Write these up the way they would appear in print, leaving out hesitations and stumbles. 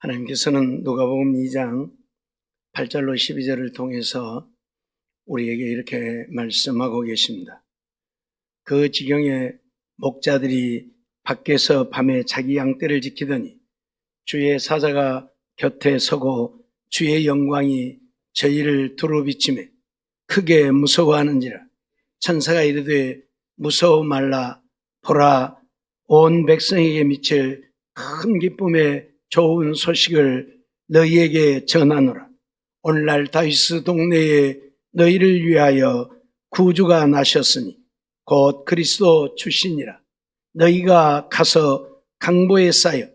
하나님께서는 누가복음 2장 8절로 12절을 통해서 우리에게 이렇게 말씀하고 계십니다. 그 지경에 목자들이 밖에서 밤에 자기 양떼를 지키더니 주의 사자가 곁에 서고 주의 영광이 저희를 두루비치매 크게 무서워하는지라. 천사가 이르되 무서워 말라. 보라, 온 백성에게 미칠 큰 기쁨의 좋은 소식을 너희에게 전하노라. 오늘날 다윗 동네에 너희를 위하여 구주가 나셨으니 곧 그리스도 주시니라. 너희가 가서 강보에 쌓여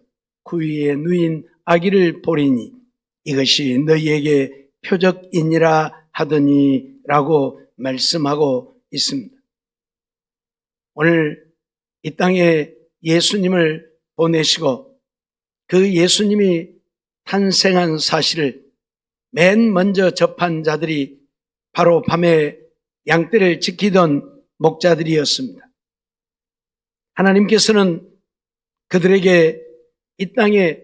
그 위에 누인 아기를 보리니 이것이 너희에게 표적이니라 하더니 라고 말씀하고 있습니다. 오늘 이 땅에 예수님을 보내시고 그 예수님이 탄생한 사실을 맨 먼저 접한 자들이 바로 밤에 양떼를 지키던 목자들이었습니다. 하나님께서는 그들에게 이 땅에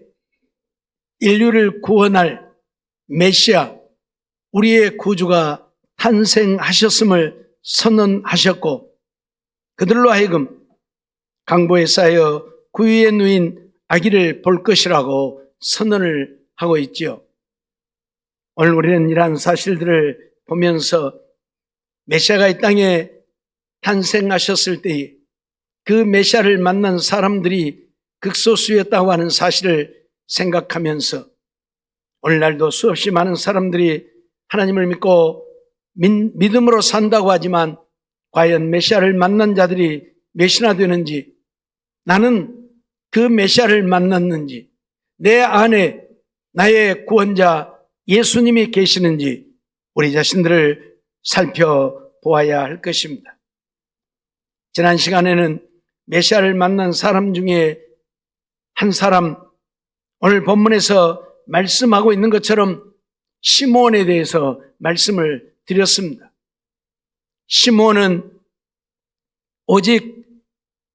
인류를 구원할 메시아, 우리의 구주가 탄생하셨음을 선언하셨고 그들로 하여금 강보에 쌓여 그 위에 누인 아기를 볼 것이라고 선언을 하고 있지요. 오늘 우리는 이러한 사실들을 보면서 메시아가 이 땅에 탄생하셨을 때에 그 메시아를 만난 사람들이 극소수였다고 하는 사실을 생각하면서 오늘날도 수없이 많은 사람들이 하나님을 믿고 믿음으로 산다고 하지만 과연 메시아를 만난 자들이 몇이나 되는지, 나는 그 메시아를 만났는지, 내 안에 나의 구원자 예수님이 계시는지 우리 자신들을 살펴보아야 할 것입니다. 지난 시간에는 메시아를 만난 사람 중에 한 사람, 오늘 본문에서 말씀하고 있는 것처럼 시므온에 대해서 말씀을 드렸습니다. 시므온은 오직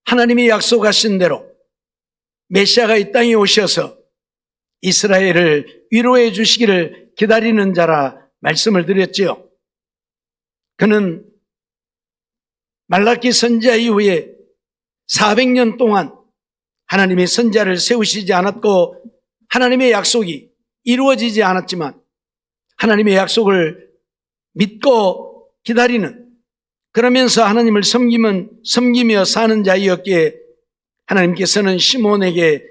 하나님이 약속하신 대로 메시아가 이 땅에 오셔서 이스라엘을 위로해 주시기를 기다리는 자라 말씀을 드렸지요. 그는 말라기 선지자 이후에 400년 동안 하나님의 선지자를 세우시지 않았고 하나님의 약속이 이루어지지 않았지만 하나님의 약속을 믿고 기다리는, 그러면서 하나님을 섬기며 사는 자이었기에 하나님께서는 시므온에게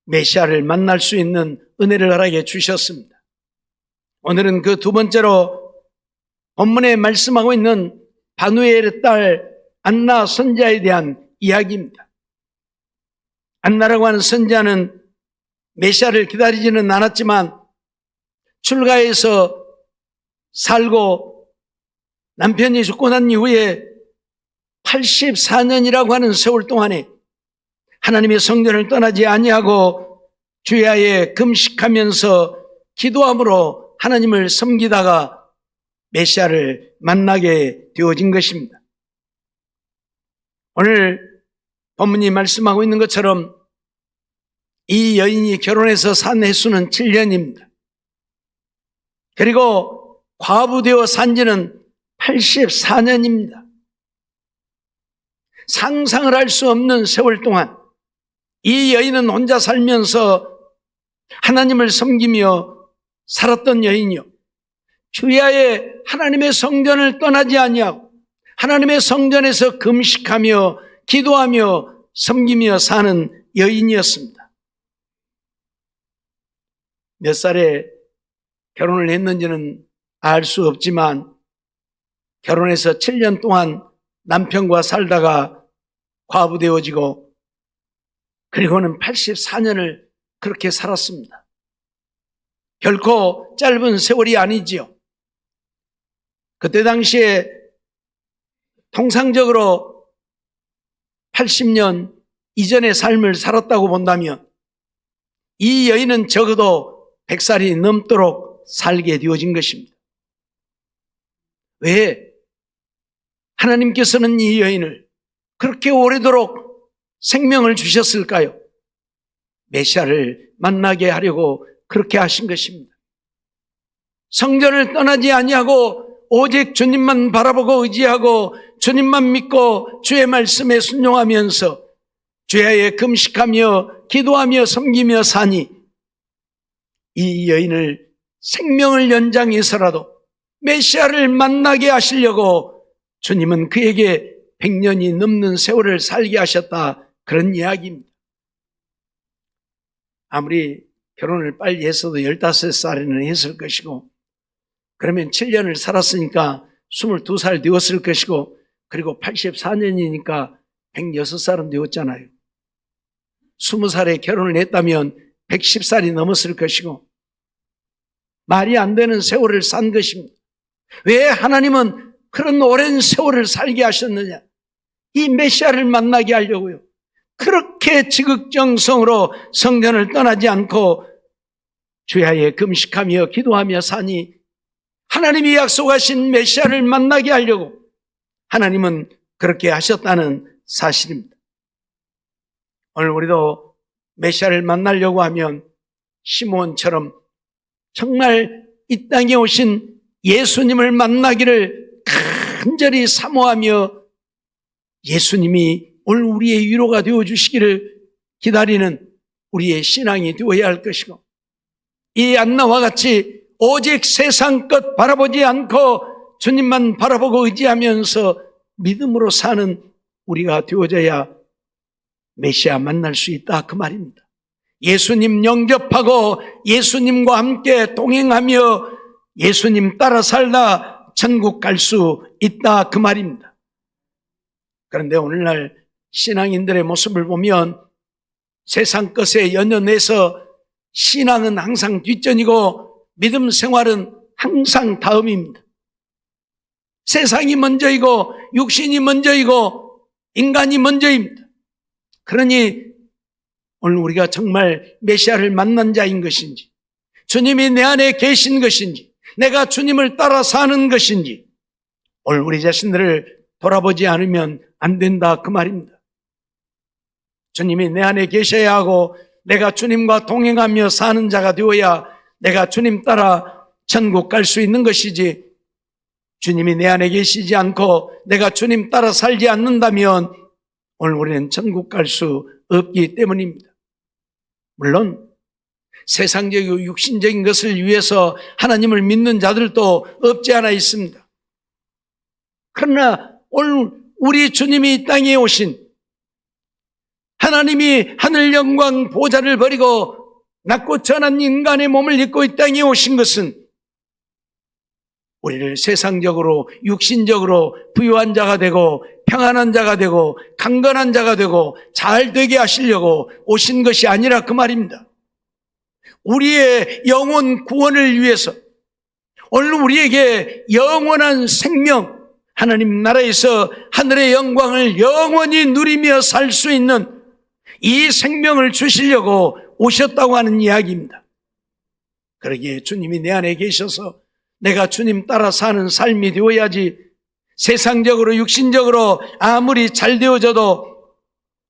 메시아를 만날 수 있는 은혜를 허락해 주셨습니다. 오늘은 그 두 번째로 본문에 말씀하고 있는 바누엘의 딸 안나 선지자에 대한 이야기입니다. 안나라고 하는 선지자는 메시아를 기다리지는 않았지만 출가해서 살고 남편이 죽고 난 이후에 84년이라고 하는 세월 동안에 하나님의 성전을 떠나지 아니하고 주야에 금식하면서 기도함으로 하나님을 섬기다가 메시아를 만나게 되어진 것입니다. 오늘 본문이 말씀하고 있는 것처럼 이 여인이 결혼해서 산 횟수는 7년입니다. 그리고 과부되어 산 지는 84년입니다. 상상을 할 수 없는 세월 동안 이 여인은 혼자 살면서 하나님을 섬기며 살았던 여인이요, 주야에 하나님의 성전을 떠나지 아니하고 하나님의 성전에서 금식하며 기도하며 섬기며 사는 여인이었습니다. 몇 살에 결혼을 했는지는 알 수 없지만 결혼해서 7년 동안 남편과 살다가 과부되어지고 그리고는 84년을 그렇게 살았습니다. 결코 짧은 세월이 아니지요. 그때 당시에 통상적으로 80년 이전의 삶을 살았다고 본다면 이 여인은 적어도 100살이 넘도록 살게 되어진 것입니다. 왜? 하나님께서는 이 여인을 그렇게 오래도록 생명을 주셨을까요? 메시아를 만나게 하려고 그렇게 하신 것입니다. 성전을 떠나지 아니하고 오직 주님만 바라보고 의지하고 주님만 믿고 주의 말씀에 순종하면서 주야에 금식하며 기도하며 섬기며 사니 이 여인을 생명을 연장해서라도 메시아를 만나게 하시려고 주님은 그에게 100년이 넘는 세월을 살게 하셨다, 그런 이야기입니다. 아무리 결혼을 빨리 했어도 15살에는 했을 것이고, 그러면 7년을 살았으니까 22살 되었을 것이고, 그리고 84년이니까 106살은 되었잖아요. 20살에 결혼을 했다면 110살이 넘었을 것이고, 말이 안 되는 세월을 산 것입니다. 왜 하나님은 그런 오랜 세월을 살게 하셨느냐? 이 메시아를 만나게 하려고요. 그렇게 지극정성으로 성전을 떠나지 않고 주야에 금식하며 기도하며 사니 하나님이 약속하신 메시아를 만나게 하려고 하나님은 그렇게 하셨다는 사실입니다. 오늘 우리도 메시아를 만나려고 하면 시므온처럼 정말 이 땅에 오신 예수님을 만나기를 간절히 사모하며 예수님이 오늘 우리의 위로가 되어주시기를 기다리는 우리의 신앙이 되어야 할 것이고, 이 안나와 같이 오직 세상 것 바라보지 않고 주님만 바라보고 의지하면서 믿음으로 사는 우리가 되어져야 메시아 만날 수 있다, 그 말입니다. 예수님 영접하고 예수님과 함께 동행하며 예수님 따라 살다 천국 갈 수 있다, 그 말입니다. 그런데 오늘날 신앙인들의 모습을 보면 세상 것에 연연해서 신앙은 항상 뒷전이고 믿음 생활은 항상 다음입니다. 세상이 먼저이고 육신이 먼저이고 인간이 먼저입니다. 그러니 오늘 우리가 정말 메시아를 만난 자인 것인지, 주님이 내 안에 계신 것인지, 내가 주님을 따라 사는 것인지 오늘 우리 자신들을 돌아보지 않으면 안 된다, 그 말입니다. 주님이 내 안에 계셔야 하고 내가 주님과 동행하며 사는 자가 되어야 내가 주님 따라 천국 갈 수 있는 것이지, 주님이 내 안에 계시지 않고 내가 주님 따라 살지 않는다면 오늘 우리는 천국 갈 수 없기 때문입니다. 물론 세상적이고 육신적인 것을 위해서 하나님을 믿는 자들도 없지 않아 있습니다. 그러나 오늘 우리 주님이 이 땅에 오신, 하나님이 하늘 영광 보좌를 버리고 낮고 천한 인간의 몸을 입고 이 땅에 오신 것은 우리를 세상적으로 육신적으로 부유한 자가 되고 평안한 자가 되고 강건한 자가 되고 잘 되게 하시려고 오신 것이 아니라 그 말입니다. 우리의 영혼 구원을 위해서 오늘 우리에게 영원한 생명, 하나님 나라에서 하늘의 영광을 영원히 누리며 살 수 있는 이 생명을 주시려고 오셨다고 하는 이야기입니다. 그러기에 주님이 내 안에 계셔서 내가 주님 따라 사는 삶이 되어야지, 세상적으로 육신적으로 아무리 잘 되어져도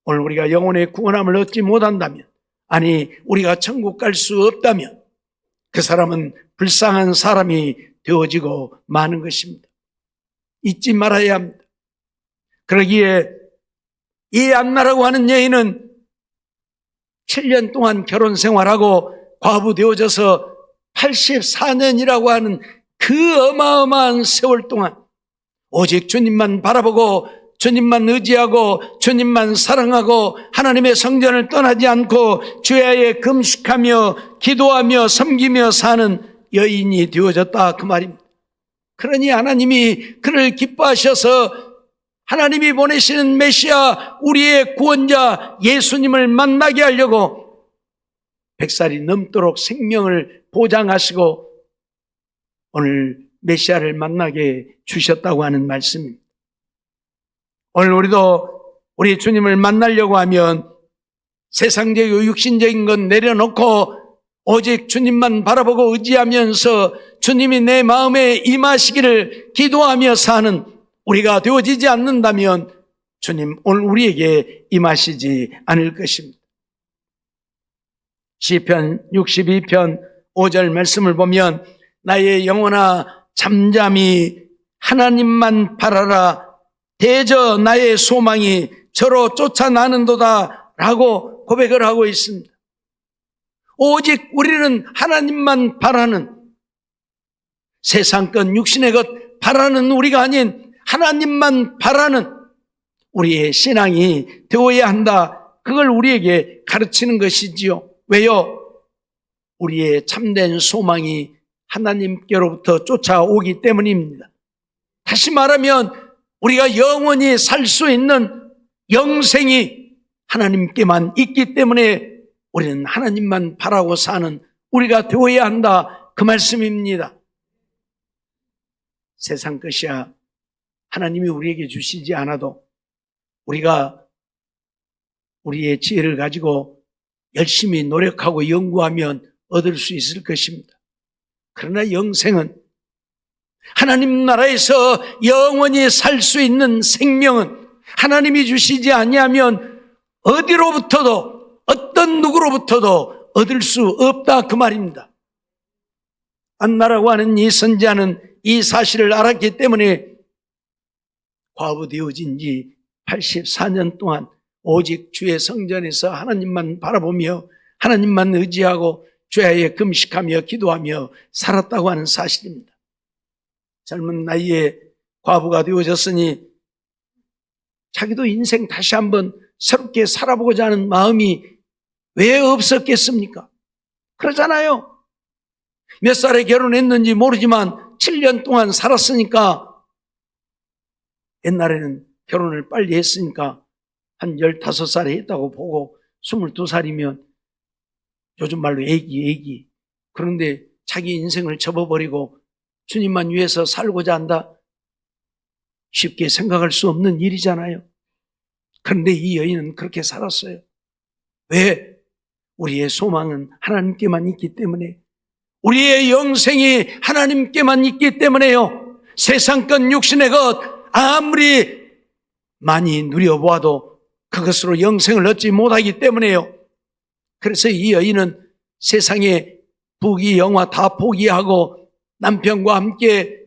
오늘 우리가 영혼의 구원함을 얻지 못한다면, 아니 우리가 천국 갈 수 없다면 그 사람은 불쌍한 사람이 되어지고 마는 것입니다. 잊지 말아야 합니다. 그러기에 이 안나라고 하는 여인은 7년 동안 결혼 생활하고 과부 되어져서 84년이라고 하는 그 어마어마한 세월 동안 오직 주님만 바라보고 주님만 의지하고 주님만 사랑하고 하나님의 성전을 떠나지 않고 주야에 금식하며 기도하며 섬기며 사는 여인이 되어졌다, 그 말입니다. 그러니 하나님이 그를 기뻐하셔서 하나님이 보내시는 메시아, 우리의 구원자 예수님을 만나게 하려고 100살이 넘도록 생명을 보장하시고 오늘 메시아를 만나게 주셨다고 하는 말씀입니다. 오늘 우리도 우리 주님을 만나려고 하면 세상적이고 육신적인 건 내려놓고 오직 주님만 바라보고 의지하면서 주님이 내 마음에 임하시기를 기도하며 사는 우리가 되어지지 않는다면 주님 오늘 우리에게 임하시지 않을 것입니다. 시편 62편 5절 말씀을 보면 나의 영혼아 잠잠히 하나님만 바라라. 대저 나의 소망이 저로 쫓아나는도다 라고 고백을 하고 있습니다. 오직 우리는 하나님만 바라는, 세상 것 육신의 것 바라는 우리가 아닌 하나님만 바라는 우리의 신앙이 되어야 한다. 그걸 우리에게 가르치는 것이지요. 왜요? 우리의 참된 소망이 하나님께로부터 쫓아오기 때문입니다. 다시 말하면 우리가 영원히 살 수 있는 영생이 하나님께만 있기 때문에 우리는 하나님만 바라고 사는 우리가 되어야 한다. 그 말씀입니다. 세상 것이야 하나님이 우리에게 주시지 않아도 우리가 우리의 지혜를 가지고 열심히 노력하고 연구하면 얻을 수 있을 것입니다. 그러나 영생은, 하나님 나라에서 영원히 살 수 있는 생명은 하나님이 주시지 아니하면 어디로부터도, 어떤 누구로부터도 얻을 수 없다 그 말입니다. 안나라고 하는 이 선지자는 이 사실을 알았기 때문에 과부되어진 지 84년 동안 오직 주의 성전에서 하나님만 바라보며 하나님만 의지하고 주야에 금식하며 기도하며 살았다고 하는 사실입니다. 젊은 나이에 과부가 되어졌으니 자기도 인생 다시 한번 새롭게 살아보고자 하는 마음이 왜 없었겠습니까? 그러잖아요. 몇 살에 결혼했는지 모르지만 7년 동안 살았으니까, 옛날에는 결혼을 빨리 했으니까 한 15살에 했다고 보고 22살이면 요즘 말로 애기. 그런데 자기 인생을 접어버리고 주님만 위해서 살고자 한다? 쉽게 생각할 수 없는 일이잖아요. 그런데 이 여인은 그렇게 살았어요. 왜? 우리의 소망은 하나님께만 있기 때문에, 우리의 영생이 하나님께만 있기 때문에요. 세상 것 육신의 것 아무리 많이 누려보아도 그것으로 영생을 얻지 못하기 때문에요. 그래서 이 여인은 세상의 부귀 영화 다 포기하고 남편과 함께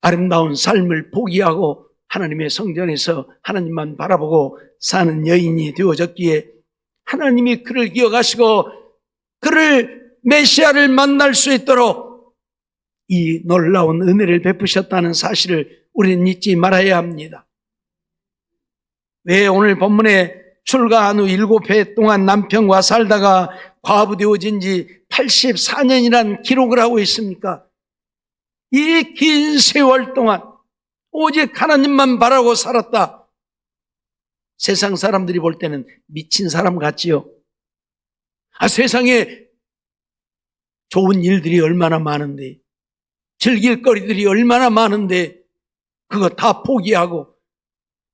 아름다운 삶을 포기하고 하나님의 성전에서 하나님만 바라보고 사는 여인이 되어졌기에 하나님이 그를 기억하시고 그를 메시아를 만날 수 있도록 이 놀라운 은혜를 베푸셨다는 사실을 우리는 잊지 말아야 합니다. 왜 오늘 본문에 출가한 후 7해 동안 남편과 살다가 과부되어진 지 84년이라는 기록을 하고 있습니까? 이 긴 세월 동안 오직 하나님만 바라고 살았다. 세상 사람들이 볼 때는 미친 사람 같지요. 세상에 좋은 일들이 얼마나 많은데, 즐길 거리들이 얼마나 많은데 그거 다 포기하고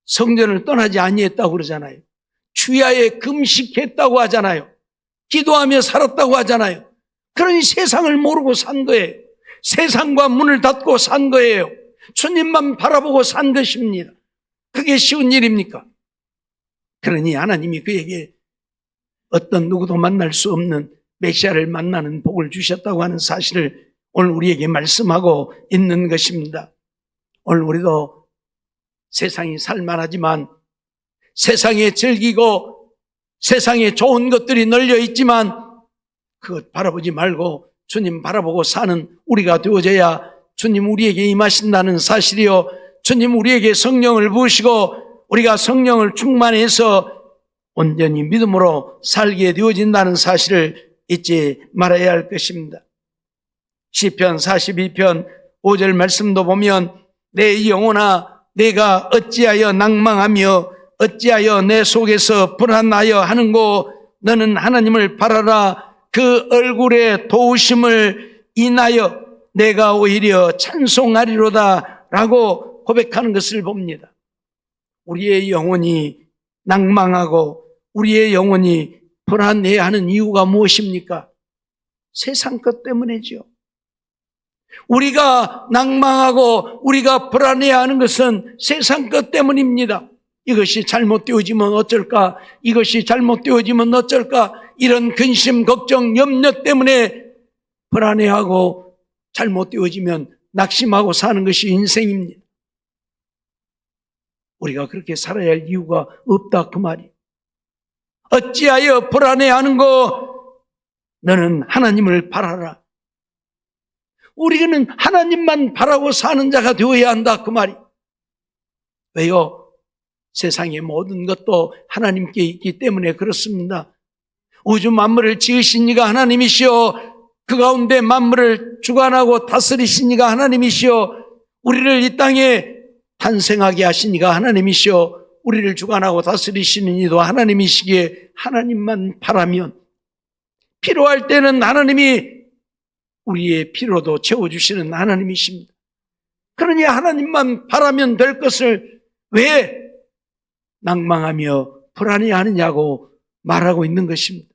성전을 떠나지 아니했다고 그러잖아요. 주야에 금식했다고 하잖아요. 기도하며 살았다고 하잖아요. 그러니 세상을 모르고 산 거예요. 세상과 문을 닫고 산 거예요. 주님만 바라보고 산 것입니다. 그게 쉬운 일입니까? 그러니 하나님이 그에게 어떤 누구도 만날 수 없는 메시아를 만나는 복을 주셨다고 하는 사실을 오늘 우리에게 말씀하고 있는 것입니다. 오늘 우리도 세상이 살만하지만, 세상에 즐기고 세상에 좋은 것들이 널려 있지만 그것 바라보지 말고 주님 바라보고 사는 우리가 되어져야 주님 우리에게 임하신다는 사실이요, 주님 우리에게 성령을 부으시고 우리가 성령을 충만해서 온전히 믿음으로 살게 되어진다는 사실을 잊지 말아야 할 것입니다. 시편 42편 5절 말씀도 보면 내 영혼아 내가 어찌하여 낭망하며 어찌하여 내 속에서 불안하여 하는고, 너는 하나님을 바라라. 그 얼굴의 도우심을 인하여 내가 오히려 찬송하리로다 라고 고백하는 것을 봅니다. 우리의 영혼이 낭망하고 우리의 영혼이 불안해하는 이유가 무엇입니까? 세상 것 때문이죠. 우리가 낭망하고 우리가 불안해하는 것은 세상 것 때문입니다. 이것이 잘못되어지면 어쩔까? 이것이 잘못되어지면 어쩔까? 이런 근심, 걱정, 염려 때문에 불안해하고 잘못되어지면 낙심하고 사는 것이 인생입니다. 우리가 그렇게 살아야 할 이유가 없다 그 말이에요. 어찌하여 불안해하는고? 너는 하나님을 바라라. 우리는 하나님만 바라고 사는 자가 되어야 한다 그 말이에요. 왜요? 세상의 모든 것도 하나님께 있기 때문에 그렇습니다. 우주 만물을 지으신 이가 하나님이시오. 그 가운데 만물을 주관하고 다스리신 이가 하나님이시오. 우리를 이 땅에 탄생하게 하신 이가 하나님이시오. 우리를 주관하고 다스리시는 이도 하나님이시기에 하나님만 바라면 필요할 때는 하나님이 우리의 필요도 채워주시는 하나님이십니다. 그러니 하나님만 바라면 될 것을 왜 낭망하며 불안해하느냐고 말하고 있는 것입니다.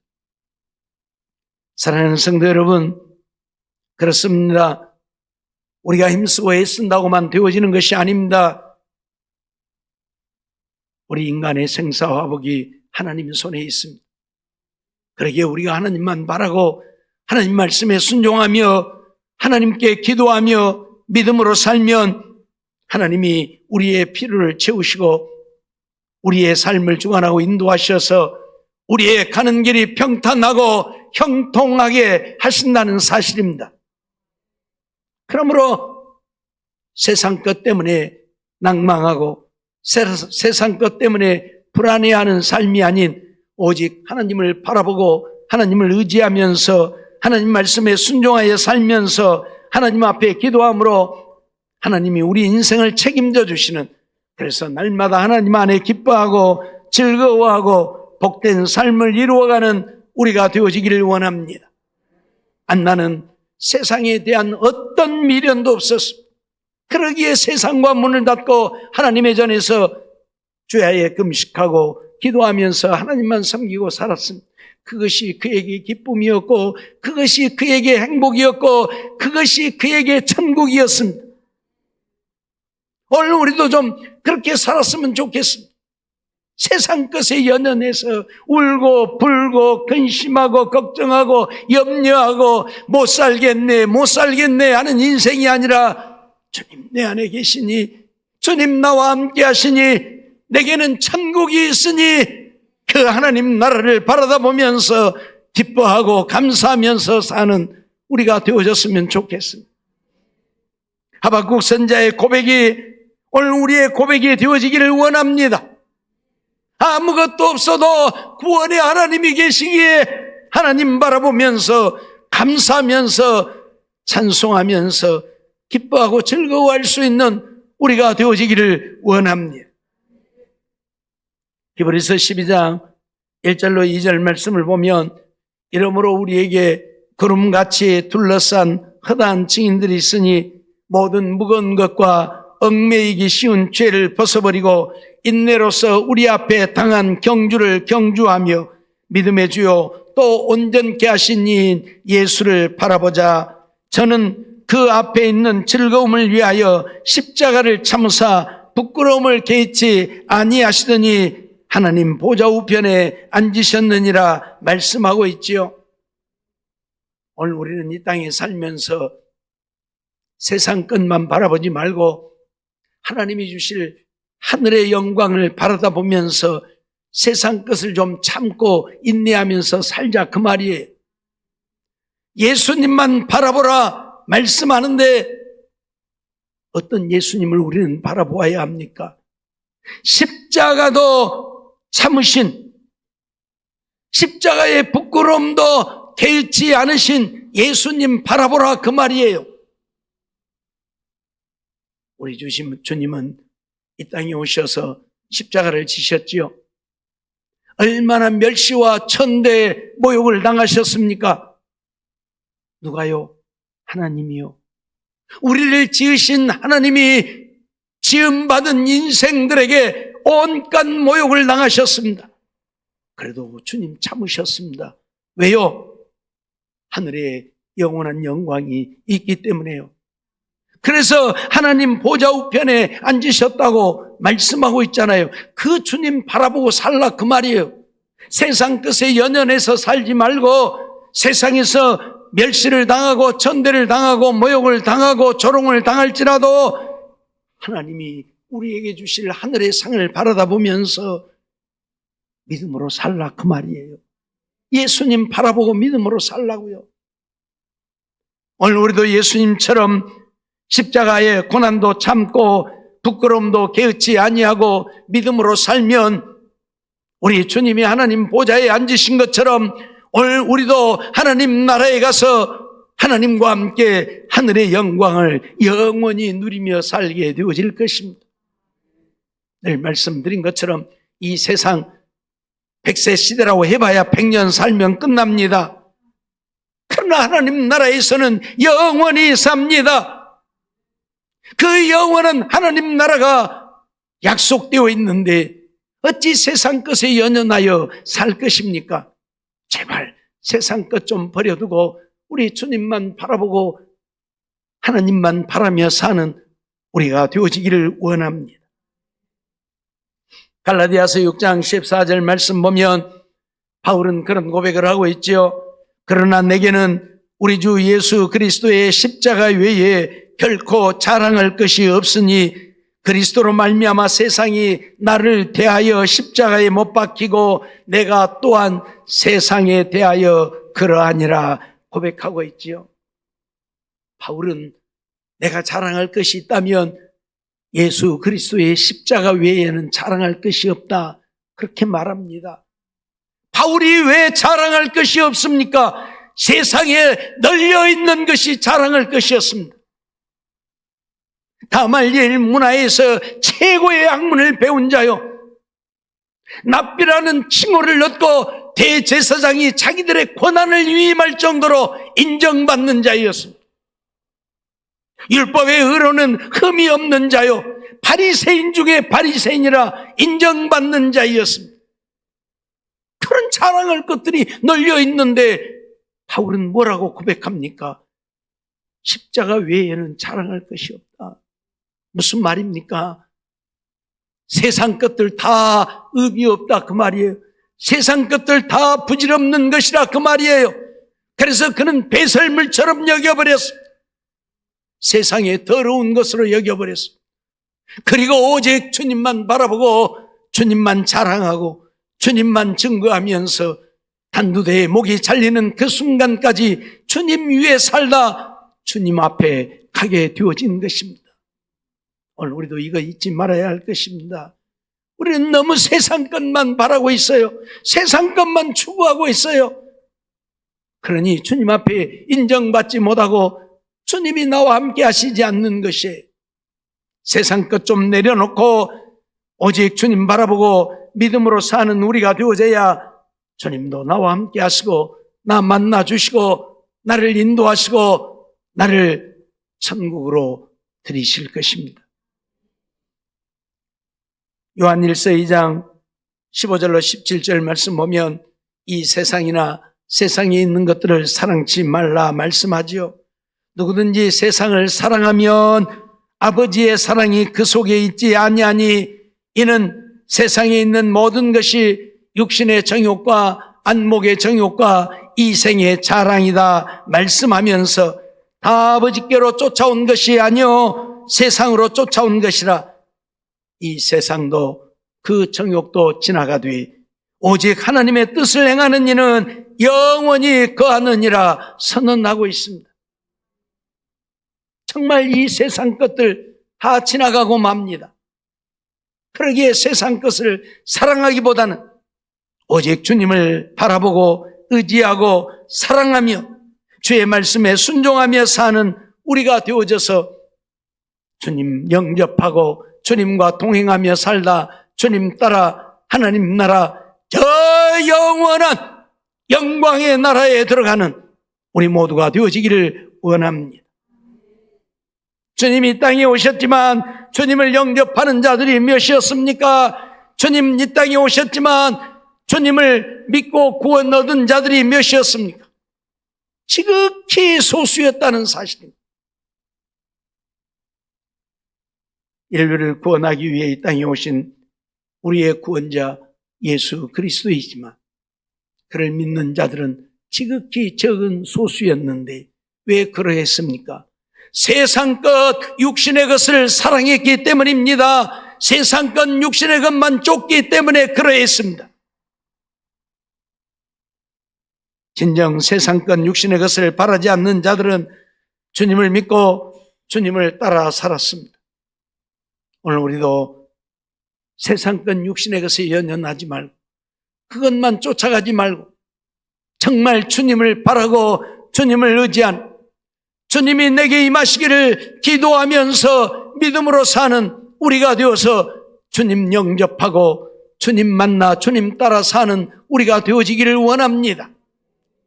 사랑하는 성도 여러분, 그렇습니다. 우리가 힘쓰고 애쓴다고만 되어지는 것이 아닙니다. 우리 인간의 생사화복이 하나님 손에 있습니다. 그러기에 우리가 하나님만 바라고 하나님 말씀에 순종하며 하나님께 기도하며 믿음으로 살면 하나님이 우리의 필요를 채우시고 우리의 삶을 주관하고 인도하셔서 우리의 가는 길이 평탄하고 형통하게 하신다는 사실입니다. 그러므로 세상 것 때문에 낭망하고 세상 것 때문에 불안해하는 삶이 아닌 오직 하나님을 바라보고 하나님을 의지하면서 하나님 말씀에 순종하여 살면서 하나님 앞에 기도함으로 하나님이 우리 인생을 책임져 주시는, 그래서 날마다 하나님 안에 기뻐하고 즐거워하고 복된 삶을 이루어가는 우리가 되어지기를 원합니다. 안나는 세상에 대한 어떤 미련도 없었습니다. 그러기에 세상과 문을 닫고 하나님의 전에서 주야에 금식하고 기도하면서 하나님만 섬기고 살았습니다. 그것이 그에게 기쁨이었고 그것이 그에게 행복이었고 그것이 그에게 천국이었습니다. 오늘 우리도 좀 그렇게 살았으면 좋겠습니다. 세상 것에 연연해서 울고 불고 근심하고 걱정하고 염려하고 못 살겠네 하는 인생이 아니라 주님 내 안에 계시니, 주님 나와 함께 하시니, 내게는 천국이 있으니 그 하나님 나라를 바라다 보면서 기뻐하고 감사하면서 사는 우리가 되어졌으면 좋겠습니다. 하박국 선자의 고백이 오늘 우리의 고백이 되어지기를 원합니다. 아무것도 없어도 구원의 하나님이 계시기에 하나님 바라보면서 감사하면서 찬송하면서 기뻐하고 즐거워할 수 있는 우리가 되어지기를 원합니다. 히브리서 12장 1절로 2절 말씀을 보면 이러므로 우리에게 구름같이 둘러싼 허다한 증인들이 있으니 모든 무거운 것과 얽매이기 쉬운 죄를 벗어버리고 인내로서 우리 앞에 당한 경주를 경주하며 믿음의 주요 또 온전케 하신 이인 예수를 바라보자. 저는 그 앞에 있는 즐거움을 위하여 십자가를 참으사 부끄러움을 개의치 아니하시더니 하나님 보좌 우편에 앉으셨느니라 말씀하고 있지요. 오늘 우리는 이 땅에 살면서 세상 것만 바라보지 말고 하나님이 주실 하늘의 영광을 바라다 보면서 세상 것을 좀 참고 인내하면서 살자 그 말이에요. 예수님만 바라보라 말씀하는데 어떤 예수님을 우리는 바라보아야 합니까? 십자가도 참으신, 십자가의 부끄러움도 개의치 않으신 예수님 바라보라 그 말이에요. 우리 주님은 이 땅에 오셔서 십자가를 지셨지요. 얼마나 멸시와 천대의 모욕을 당하셨습니까? 누가요? 하나님이요. 우리를 지으신 하나님이 지음받은 인생들에게 온갖 모욕을 당하셨습니다. 그래도 주님 참으셨습니다. 왜요? 하늘에 영원한 영광이 있기 때문에요. 그래서 하나님 보좌 우편에 앉으셨다고 말씀하고 있잖아요. 그 주님 바라보고 살라 그 말이에요. 세상 끝에 연연해서 살지 말고 세상에서 멸시를 당하고 천대를 당하고 모욕을 당하고 조롱을 당할지라도 하나님이 우리에게 주실 하늘의 상을 바라다 보면서 믿음으로 살라 그 말이에요. 예수님 바라보고 믿음으로 살라고요. 오늘 우리도 예수님처럼 십자가의 고난도 참고 부끄러움도 개의치 아니하고 믿음으로 살면 우리 주님이 하나님 보좌에 앉으신 것처럼 오늘 우리도 하나님 나라에 가서 하나님과 함께 하늘의 영광을 영원히 누리며 살게 되어질 것입니다. 늘 말씀드린 것처럼 이 세상 100세 시대라고 해봐야 100년 살면 끝납니다. 그러나 하나님 나라에서는 영원히 삽니다. 그 영원한 하나님 나라가 약속되어 있는데 어찌 세상 것에 연연하여 살 것입니까? 제발 세상 것 좀 버려두고 우리 주님만 바라보고 하나님만 바라며 사는 우리가 되어지기를 원합니다. 갈라디아서 6장 14절 말씀 보면 바울은 그런 고백을 하고 있죠. 그러나 내게는 우리 주 예수 그리스도의 십자가 외에 결코 자랑할 것이 없으니 그리스도로 말미암아 세상이 나를 대하여 십자가에 못 박히고 내가 또한 세상에 대하여 그러하니라 고백하고 있지요. 바울은 내가 자랑할 것이 있다면 예수 그리스도의 십자가 외에는 자랑할 것이 없다 그렇게 말합니다. 바울이 왜 자랑할 것이 없습니까? 세상에 널려있는 것이 자랑할 것이었습니다. 가말리엘 문화에서 최고의 학문을 배운 자요, 납비라는 칭호를 얻고 대제사장이 자기들의 권한을 위임할 정도로 인정받는 자였습니다. 율법의 의로는 흠이 없는 자요, 바리새인 중에 바리새인이라 인정받는 자였습니다. 그런 자랑할 것들이 널려 있는데 바울은 뭐라고 고백합니까? 십자가 외에는 자랑할 것이 없다. 무슨 말입니까? 세상 것들 다 의미 없다 그 말이에요. 세상 것들 다 부질없는 것이라 그 말이에요. 그래서 그는 배설물처럼 여겨버렸습니다. 세상에 더러운 것으로 여겨버렸습니다. 그리고 오직 주님만 바라보고 주님만 자랑하고 주님만 증거하면서 단두대에 목이 잘리는 그 순간까지 주님 위에 살다 주님 앞에 가게 되어진 것입니다. 오늘 우리도 이거 잊지 말아야 할 것입니다. 우리는 너무 세상 것만 바라고 있어요. 세상 것만 추구하고 있어요. 그러니 주님 앞에 인정받지 못하고 주님이 나와 함께 하시지 않는 것이, 세상 것 좀 내려놓고 오직 주님 바라보고 믿음으로 사는 우리가 되어져야 주님도 나와 함께 하시고 나 만나 주시고 나를 인도하시고 나를 천국으로 들이실 것입니다. 요한일서 2장 15절로 17절 말씀 보면 이 세상이나 세상에 있는 것들을 사랑치 말라 말씀하지요. 누구든지 세상을 사랑하면 아버지의 사랑이 그 속에 있지 아니하니 이는 세상에 있는 모든 것이 육신의 정욕과 안목의 정욕과 이생의 자랑이다 말씀하면서 다 아버지께로 쫓아온 것이 아니요 세상으로 쫓아온 것이라. 이 세상도 그 정욕도 지나가되 오직 하나님의 뜻을 행하는 이는 영원히 거하느니라 선언하고 있습니다. 정말 이 세상 것들 다 지나가고 맙니다. 그러기에 세상 것을 사랑하기보다는 오직 주님을 바라보고 의지하고 사랑하며 주의 말씀에 순종하며 사는 우리가 되어져서 주님 영접하고 주님과 동행하며 살다 주님 따라 하나님 나라 저 영원한 영광의 나라에 들어가는 우리 모두가 되어지기를 원합니다. 주님이 이 땅에 오셨지만 주님을 영접하는 자들이 몇이었습니까? 주님 이 땅에 오셨지만 주님을 믿고 구원 얻은 자들이 몇이었습니까? 지극히 소수였다는 사실입니다. 인류를 구원하기 위해 이 땅에 오신 우리의 구원자 예수 그리스도이지만 그를 믿는 자들은 지극히 적은 소수였는데 왜 그러했습니까? 세상 것, 육신의 것을 사랑했기 때문입니다. 세상 것, 육신의 것만 쫓기 때문에 그러했습니다. 진정 세상 것, 육신의 것을 바라지 않는 자들은 주님을 믿고 주님을 따라 살았습니다. 오늘 우리도 세상 것, 육신의 것에 연연하지 말고 그것만 쫓아가지 말고 정말 주님을 바라고 주님을 의지한 주님이 내게 임하시기를 기도하면서 믿음으로 사는 우리가 되어서 주님 영접하고 주님 만나 주님 따라 사는 우리가 되어지기를 원합니다.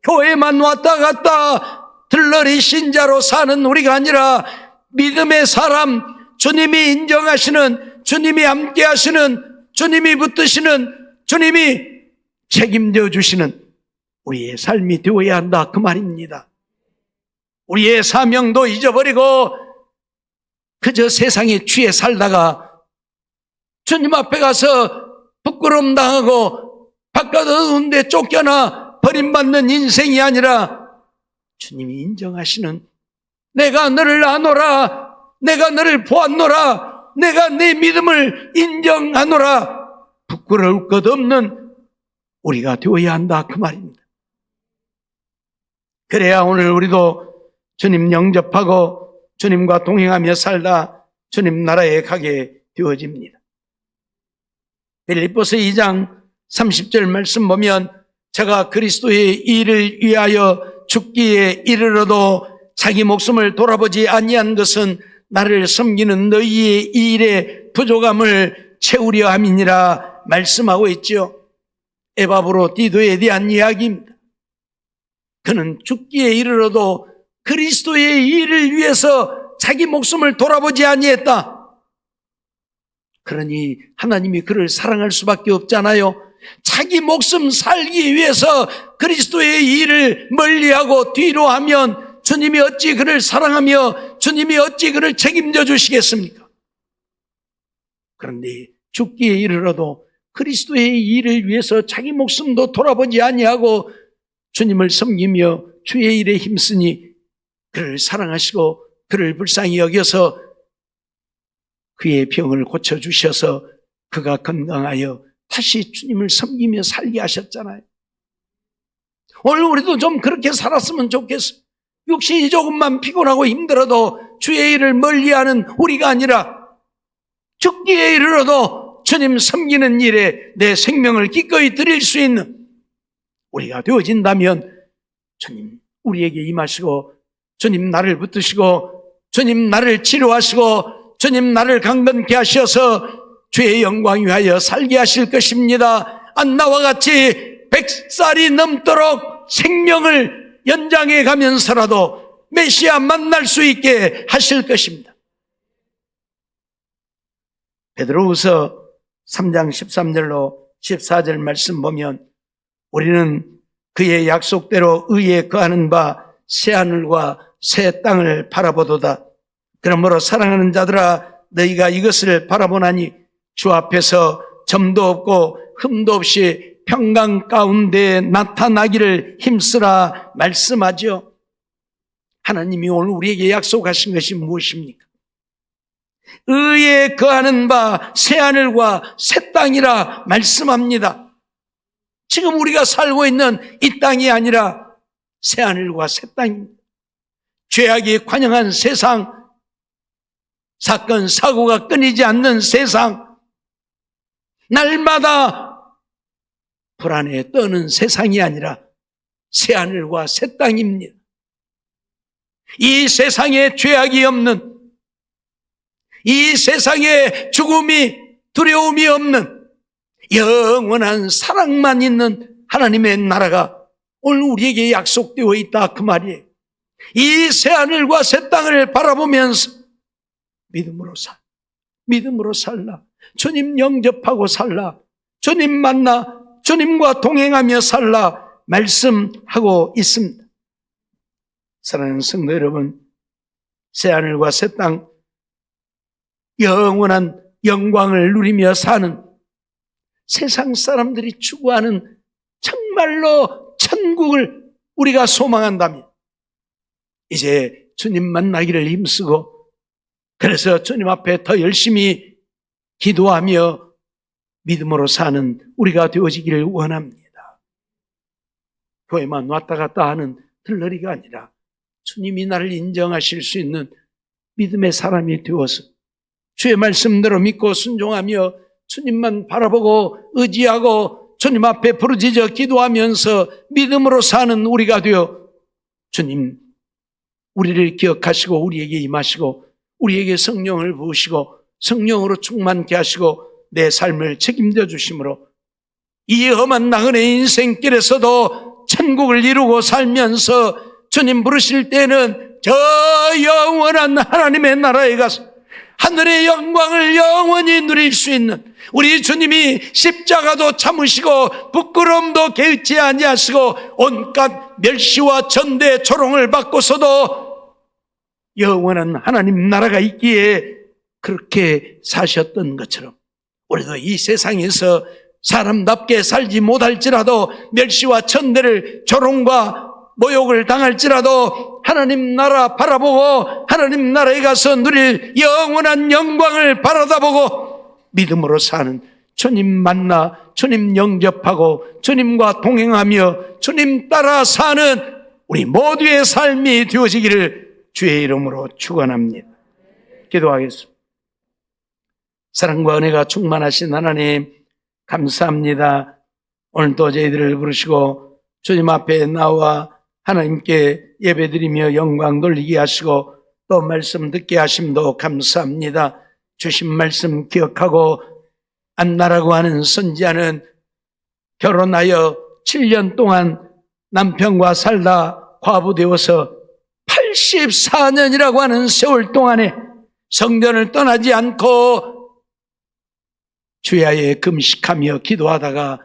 교회만 왔다 갔다 들러리 신자로 사는 우리가 아니라 믿음의 사람, 주님이 인정하시는, 주님이 함께 하시는, 주님이 붙드시는, 주님이 책임져 주시는 우리의 삶이 되어야 한다 그 말입니다. 우리의 사명도 잊어버리고 그저 세상에 취해 살다가 주님 앞에 가서 부끄러움 당하고 바깥 어두운 데 쫓겨나 버림받는 인생이 아니라 주님이 인정하시는 내가 너를 아노라, 내가 너를 보았노라, 내가 네 믿음을 인정하노라 부끄러울 것 없는 우리가 되어야 한다 그 말입니다. 그래야 오늘 우리도 주님 영접하고 주님과 동행하며 살다 주님 나라에 가게 되어집니다. 빌립보서 2장 30절 말씀 보면 제가 그리스도의 일을 위하여 죽기에 이르러도 자기 목숨을 돌아보지 아니한 것은 나를 섬기는 너희의 일의 부족함을 채우려 함이니라 말씀하고 있죠. 에바브로 디도에 대한 이야기입니다. 그는 죽기에 이르러도 그리스도의 일을 위해서 자기 목숨을 돌아보지 아니했다. 그러니 하나님이 그를 사랑할 수밖에 없잖아요. 자기 목숨 살기 위해서 그리스도의 일을 멀리하고 뒤로 하면 주님이 어찌 그를 사랑하며 주님이 어찌 그를 책임져 주시겠습니까? 그런데 죽기에 이르러도 그리스도의 일을 위해서 자기 목숨도 돌아보지 아니하고 주님을 섬기며 주의 일에 힘쓰니 그를 사랑하시고 그를 불쌍히 여겨서 그의 병을 고쳐주셔서 그가 건강하여 다시 주님을 섬기며 살게 하셨잖아요. 오늘 우리도 좀 그렇게 살았으면 좋겠어요. 육신이 조금만 피곤하고 힘들어도 주의 일을 멀리하는 우리가 아니라 죽기에 이르러도 주님 섬기는 일에 내 생명을 기꺼이 드릴 수 있는 우리가 되어진다면 주님 우리에게 임하시고 주님 나를 붙드시고 주님 나를 치료하시고 주님 나를 강건케 하셔서 주의 영광 위하여 살게 하실 것입니다. 안나와 같이 100살이 넘도록 생명을 연장해 가면서라도 메시아 만날 수 있게 하실 것입니다. 베드로후서 3장 13절로 14절 말씀 보면 우리는 그의 약속대로 의에 거하는 바 새하늘과 새 땅을 바라보도다. 그러므로 사랑하는 자들아 너희가 이것을 바라보나니 주 앞에서 점도 없고 흠도 없이 평강 가운데 나타나기를 힘쓰라 말씀하죠. 하나님이 오늘 우리에게 약속하신 것이 무엇입니까? 의에 거하는 바 새하늘과 새 땅이라 말씀합니다. 지금 우리가 살고 있는 이 땅이 아니라 새하늘과 새 땅입니다. 죄악이 관영한 세상, 사건 사고가 끊이지 않는 세상, 날마다 불안에 떠는 세상이 아니라 새하늘과 새 땅입니다. 이 세상에 죄악이 없는, 이 세상에 죽음이 두려움이 없는 영원한 사랑만 있는 하나님의 나라가 오늘 우리에게 약속되어 있다 그 말이에요. 이 새하늘과 새 땅을 바라보면서 믿음으로 살라. 주님 영접하고 살라. 주님 만나 주님과 동행하며 살라 말씀하고 있습니다. 사랑하는 성도 여러분, 새하늘과 새 땅, 영원한 영광을 누리며 사는 세상 사람들이 추구하는 정말로 천국을 우리가 소망한다면 이제 주님 만나기를 힘쓰고, 그래서 주님 앞에 더 열심히 기도하며 믿음으로 사는 우리가 되어지기를 원합니다. 교회만 왔다 갔다 하는 들러리가 아니라 주님이 나를 인정하실 수 있는 믿음의 사람이 되어서 주의 말씀대로 믿고 순종하며 주님만 바라보고 의지하고 주님 앞에 부르짖어 기도하면서 믿음으로 사는 우리가 되어 주님 우리를 기억하시고 우리에게 임하시고 우리에게 성령을 부으시고 성령으로 충만케 하시고 내 삶을 책임져 주심으로 이 험한 나그네 인생길에서도 천국을 이루고 살면서 주님 부르실 때는 저 영원한 하나님의 나라에 가서 하늘의 영광을 영원히 누릴 수 있는 우리 주님이 십자가도 참으시고 부끄러움도 개의치 아니하시고 온갖 멸시와 전대 조롱을 받고서도 영원한 하나님 나라가 있기에 그렇게 사셨던 것처럼 우리도 이 세상에서 사람답게 살지 못할지라도 멸시와 천대를 조롱과 모욕을 당할지라도 하나님 나라 바라보고 하나님 나라에 가서 누릴 영원한 영광을 바라다보고 믿음으로 사는 주님 만나 주님 영접하고 주님과 동행하며 주님 따라 사는 우리 모두의 삶이 되어지기를 주의 이름으로 축원합니다. 기도하겠습니다. 사랑과 은혜가 충만하신 하나님 감사합니다. 오늘도 저희들을 부르시고 주님 앞에 나와 하나님께 예배드리며 영광 돌리게 하시고 또 말씀 듣게 하심도 감사합니다. 주신 말씀 기억하고 안나라고 하는 선지자는 결혼하여 7년 동안 남편과 살다 과부되어서 84년이라고 하는 세월 동안에 성전을 떠나지 않고 주야에 금식하며 기도하다가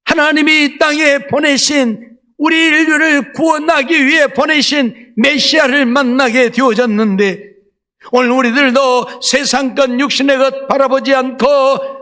하나님이 이 땅에 보내신 우리 인류를 구원하기 위해 보내신 메시아를 만나게 되어졌는데 오늘 우리들도 세상 것 육신의 것 바라보지 않고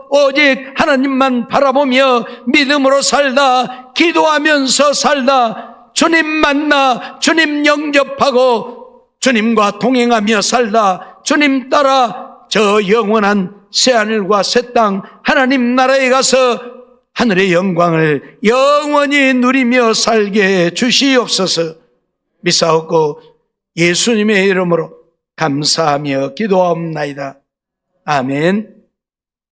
오직 하나님만 바라보며 믿음으로 살다 기도하면서 살다 주님 만나 주님 영접하고 주님과 동행하며 살다 주님 따라 저 영원한 새하늘과 새 땅 하나님 나라에 가서 하늘의 영광을 영원히 누리며 살게 해 주시옵소서. 믿사옵고 예수님의 이름으로 감사하며 기도하옵나이다. 아멘.